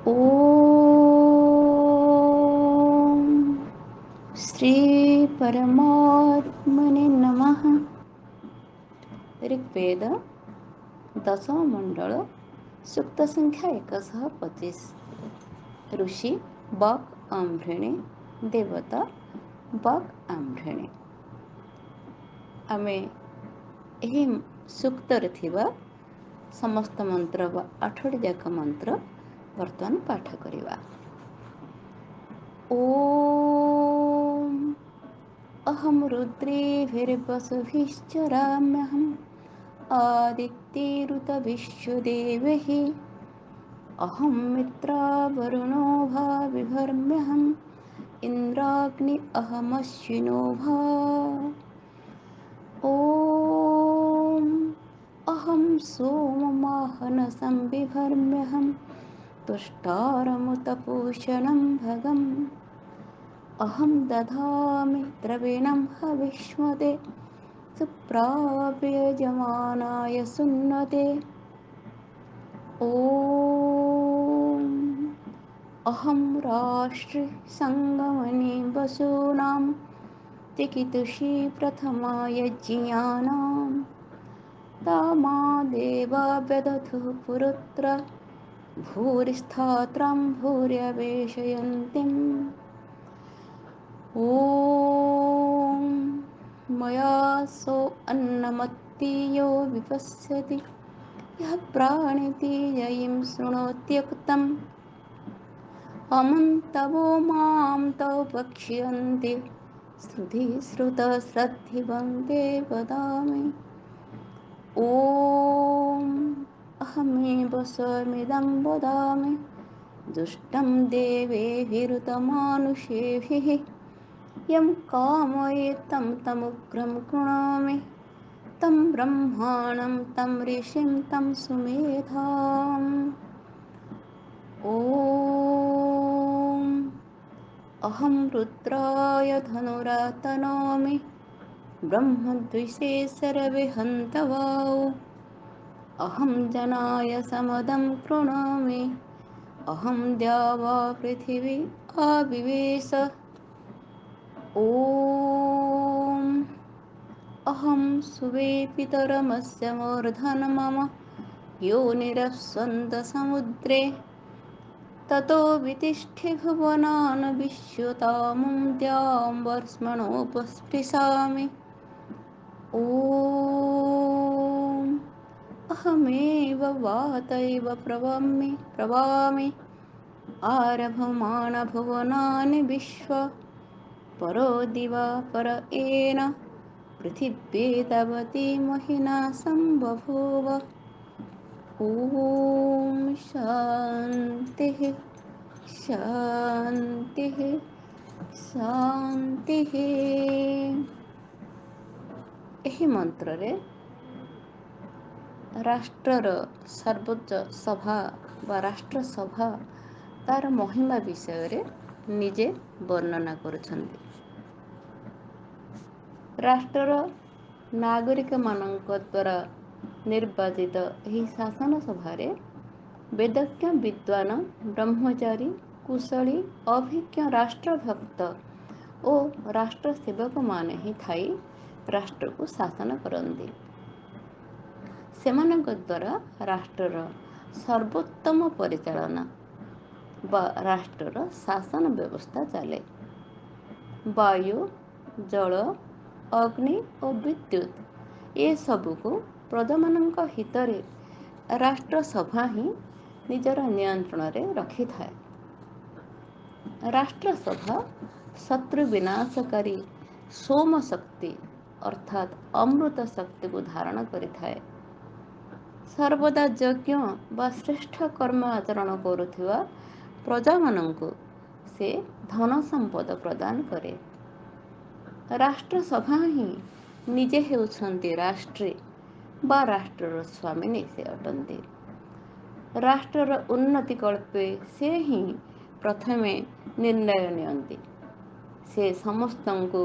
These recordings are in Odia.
ओम श्री परमात्मने नमः। ऋग्वेद दशमंडल सूक्त संख्या 125। ऋषि बक आम्भृणे देवता बक आम्भृणे। आमे ଏହି ସୂକ୍ତରେ ଥିବା ସମସ୍ତ ମନ୍ତ୍ର ବା 8ଟି ଯାକ ମନ୍ତ୍ର ବର୍ତ୍ତମାନ ପାଠ କରିବା। ଓମ୍ ଅହଂ ରୁଦ୍ରେଭିର୍ବସୁभिश्चराम्यହम् आदित्यैरुतविश्वदेवैः अहं मित्रावरुणो भा बिभर्म्यहम् इन्द्राग्नि अहमश्विनो भा। ॐ अहं सोममाहनसं बिभर्म्यहम् तुष्टारमुतपूषणं भगम् अहं दधामि द्रविणं हविष्मते सुप्राप्यजमानाय सुन्नते। ॐ अहं राष्ट्रे संगमने वसूनां चिकितुषी प्रथमाय ज्ञानां तामा देवा व्यदधुः पुरुत्र भूरिस्थात्रां भूर्यवेशयन्तीम्। ॐ मया सो अन्नमत्तीयो विपश्यति यः प्राणिति ययिं शृणोत्युक्तम् अमन्तवो मां तौ पक्ष्यन्ति श्रुति श्रुतश्रद्धिवन्ते वदामि। ॐ अहमेव स्वमिदं वदामि दुष्टं देवेभिरुतमानुषेभिः यं कामयेत् तं तमुग्रं कृणोमि तं ब्रह्माणं तं ऋषिं तं सुमेधाम्। ॐ अहं रुद्राय धनुरातनोमि ब्रह्मद्विषे सर्वहन्तवौ अहं जनाय समदं कृणोमि अहं द्यावा पृथिवी आविवेश। ॐ अहं सुवे पितरमस्य मूर्धन मम योनिरस्वन्दसमुद्रे ततो वितिष्ठे भुवनान् विश्वतामुं द्यां वर्ष्मणोपस्पृशामि। ॐ अहमेव वातैव प्रवामि आरभमाणभुवनानि विश्व परो दिवा पर येन पृथिव्येतवती महिना सम्बभूव। ॐ शान्तिः शान्तिः शान्तिः। ଏହି ମନ୍ତ୍ରରେ ରାଷ୍ଟ୍ରର ସର୍ବୋଚ୍ଚ ସଭା ବା ରାଷ୍ଟ୍ରସଭା ତାର ମହିମା ବିଷୟରେ ନିଜେ ବର୍ଣ୍ଣନା କରୁଛନ୍ତି। ରାଷ୍ଟ୍ରର ନାଗରିକମାନଙ୍କ ଦ୍ୱାରା ନିର୍ବାଚିତ ଏହି ଶାସନ ସଭାରେ ବେଦଜ୍ଞ ବିଦ୍ୱାନ ବ୍ରହ୍ମଚାରୀ କୁଶଳୀ ଅଭିଜ୍ଞ ରାଷ୍ଟ୍ରଭକ୍ତ ଓ ରାଷ୍ଟ୍ର ସେବକମାନେ ହିଁ ଥାଇ ରାଷ୍ଟ୍ରକୁ ଶାସନ କରନ୍ତି। ସେମାନଙ୍କ ଦ୍ୱାରା ରାଷ୍ଟ୍ରର ସର୍ବୋତ୍ତମ ପରିଚାଳନା ବା ରାଷ୍ଟ୍ରର ଶାସନ ବ୍ୟବସ୍ଥା ଚାଲେ। ବାୟୁ ଜଳ ଅଗ୍ନି ଓ ବିଦ୍ୟୁତ୍ ଏସବୁକୁ ପ୍ରଜାମାନଙ୍କ ହିତରେ ରାଷ୍ଟ୍ରସଭା ହିଁ ନିଜର ନିୟନ୍ତ୍ରଣରେ ରଖିଥାଏ। ରାଷ୍ଟ୍ରସଭା ଶତ୍ରୁ ବିନାଶକାରୀ ସୋମ ଶକ୍ତି ଅର୍ଥାତ୍ ଅମୃତ ଶକ୍ତିକୁ ଧାରଣ କରିଥାଏ। ସର୍ବଦା ଯଜ୍ଞ ବା ଶ୍ରେଷ୍ଠ କର୍ମ ଆଚରଣ କରୁଥିବା ପ୍ରଜାମାନଙ୍କୁ ସେ ଧନ ସମ୍ପଦ ପ୍ରଦାନ କରେ। ରାଷ୍ଟ୍ରସଭା ହିଁ ନିଜେ ହେଉଛନ୍ତି ରାଷ୍ଟ୍ରୀ ବା ରାଷ୍ଟ୍ରର ସ୍ୱାମିନୀ ସେ ଅଟନ୍ତି। ରାଷ୍ଟ୍ରର ଉନ୍ନତି କଳ୍ପେ ସେ ହିଁ ପ୍ରଥମେ ନିର୍ଣ୍ଣୟ ନିଅନ୍ତି। ସେ ସମସ୍ତଙ୍କୁ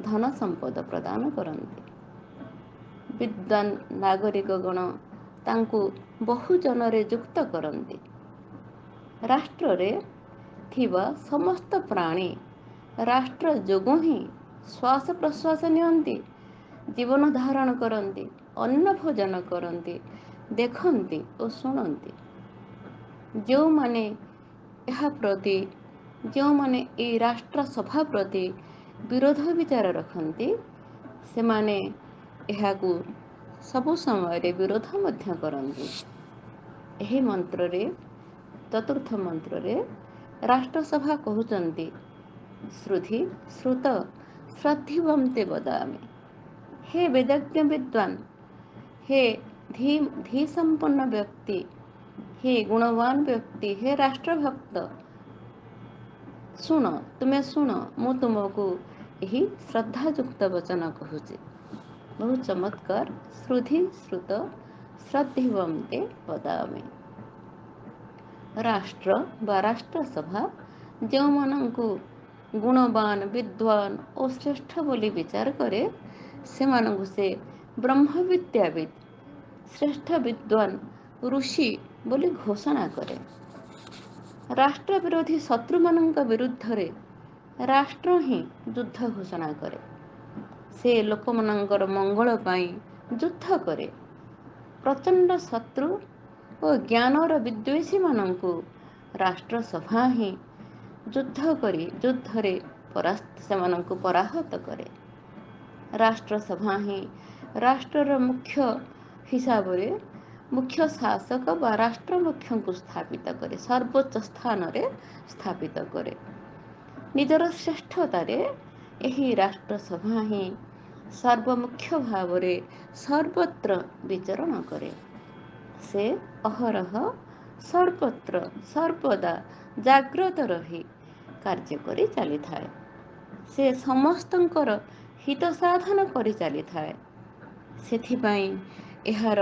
ଧନ ସମ୍ପଦ ପ୍ରଦାନ କରନ୍ତି। ବିଦ୍ୱାନ ନାଗରିକଗଣ ତାଙ୍କୁ ବହୁଜନରେ ଯୁକ୍ତ କରନ୍ତି। ରାଷ୍ଟ୍ରରେ ଥିବା ସମସ୍ତ ପ୍ରାଣୀ ରାଷ୍ଟ୍ର ଯୋଗୁଁ ହିଁ ଶ୍ୱାସ ପ୍ରଶ୍ୱାସ ନିଅନ୍ତି, ଜୀବନ ଧାରଣ କରନ୍ତି, ଅନ୍ନ ଭୋଜନ କରନ୍ତି, ଦେଖନ୍ତି ଓ ଶୁଣନ୍ତି। ଯେଉଁମାନେ ଏହା ପ୍ରତି ଯେଉଁମାନେ ଏହି ରାଷ୍ଟ୍ର ସଭା ପ୍ରତି ବିରୋଧ ବିଚାର ରଖନ୍ତି, ସେମାନେ ଏହାକୁ ସବୁ ସମୟରେ ବିରୋଧ ମଧ୍ୟ କରନ୍ତି। ଏହି ମନ୍ତ୍ରରେ, ଚତୁର୍ଥ ମନ୍ତ୍ରରେ ରାଷ୍ଟ୍ରସଭା କହୁଛନ୍ତି, ଶ୍ରୁତି ଶ୍ରୁତ ଶ୍ରଦ୍ଧିବନ୍ତେ ବଦାମି। ହେ ବେଦଜ୍ଞ ବିଦ୍ୱାନ, ହେ ଧୀ ସମ୍ପନ୍ନ ବ୍ୟକ୍ତି, ହେ ଗୁଣବାନ ବ୍ୟକ୍ତି, ହେ ରାଷ୍ଟ୍ରଭକ୍ତ, ଶୁଣ, ତୁମେ ଶୁଣ, ମୁଁ ତୁମକୁ ଏହି ଶ୍ରଦ୍ଧାଯୁକ୍ତ ବଚନ କହୁଛି। ବହୁ ଚମତ୍କାର। ଶ୍ରୁତି ଶ୍ରୁତ ଶ୍ରଦ୍ଧିବନ୍ତେ ବଦାମି। ରାଷ୍ଟ୍ର ବା ରାଷ୍ଟ୍ରସଭା ଯେଉଁମାନଙ୍କୁ ଗୁଣବାନ, ବିଦ୍ୱାନ ଓ ଶ୍ରେଷ୍ଠ ବୋଲି ବିଚାର କରେ, ସେମାନଙ୍କୁ ସେ ବ୍ରହ୍ମବିଦ୍ୟାବିତ୍, ଶ୍ରେଷ୍ଠ ବିଦ୍ୱାନ, ଋଷି ବୋଲି ଘୋଷଣା କରେ। ରାଷ୍ଟ୍ର ବିରୋଧୀ ଶତ୍ରୁମାନଙ୍କ ବିରୁଦ୍ଧରେ ରାଷ୍ଟ୍ର ହିଁ ଯୁଦ୍ଧ ଘୋଷଣା କରେ। ସେ ଲୋକମାନଙ୍କର ମଙ୍ଗଳ ପାଇଁ ଯୁଦ୍ଧ କରେ। ପ୍ରଚଣ୍ଡ ଶତ୍ରୁ ଓ ଜ୍ଞାନର ବିଦ୍ୱେଷୀମାନଙ୍କୁ ରାଷ୍ଟ୍ରସଭା ହିଁ ଯୁଦ୍ଧରେ ସେମାନଙ୍କୁ ପରାହତ କରେ। ରାଷ୍ଟ୍ରସଭା ହିଁ ରାଷ୍ଟ୍ରର ମୁଖ୍ୟ ହିସାବରେ ମୁଖ୍ୟ ଶାସକ ବା ରାଷ୍ଟ୍ର ମୁଖ୍ୟଙ୍କୁ ସ୍ଥାପିତ କରେ, ସର୍ବୋଚ୍ଚ ସ୍ଥାନରେ ସ୍ଥାପିତ କରେ। ନିଜର ଶ୍ରେଷ୍ଠତାରେ ଏହି ରାଷ୍ଟ୍ରସଭା ହିଁ ସର୍ବମୁଖ୍ୟ ଭାବରେ ସର୍ବତ୍ର ବିଚରଣ କରେ। ସେ ଅହରହ ସର୍ବତ୍ର ସର୍ବଦା ଜାଗ୍ରତ ରହି କାର୍ଯ୍ୟ କରି ଚାଲିଥାଏ। ସେ ସମସ୍ତଙ୍କର ହିତ ସାଧନ କରି ଚାଲିଥାଏ। ସେଥିପାଇଁ ଏହାର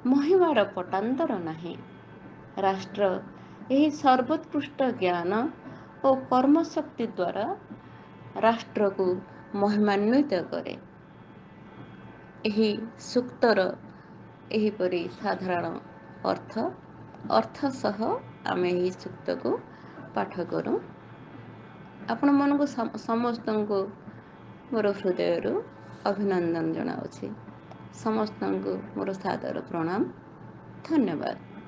ମହିମାର ପଟାନ୍ତର ନାହିଁ। ରାଷ୍ଟ୍ର ଏହି ସର୍ବୋତ୍କୃଷ୍ଟ ଜ୍ଞାନ ଓ କର୍ମଶକ୍ତି ଦ୍ୱାରା ରାଷ୍ଟ୍ରକୁ ମହିମାନ୍ୱିତ କରେ। ଏହି ସୂକ୍ତର ଏହିପରି ସାଧାରଣ ଅର୍ଥ ସହ ଆମେ ଏହି ସୂକ୍ତକୁ ପାଠ କରୁ। ଆପଣମାନଙ୍କୁ ସମସ୍ତଙ୍କୁ ମୋର ହୃଦୟରୁ ଅଭିନନ୍ଦନ ଜଣାଉଛି। ସମସ୍ତଙ୍କୁ ମୋର ସାଦର ପ୍ରଣାମ। ଧନ୍ୟବାଦ।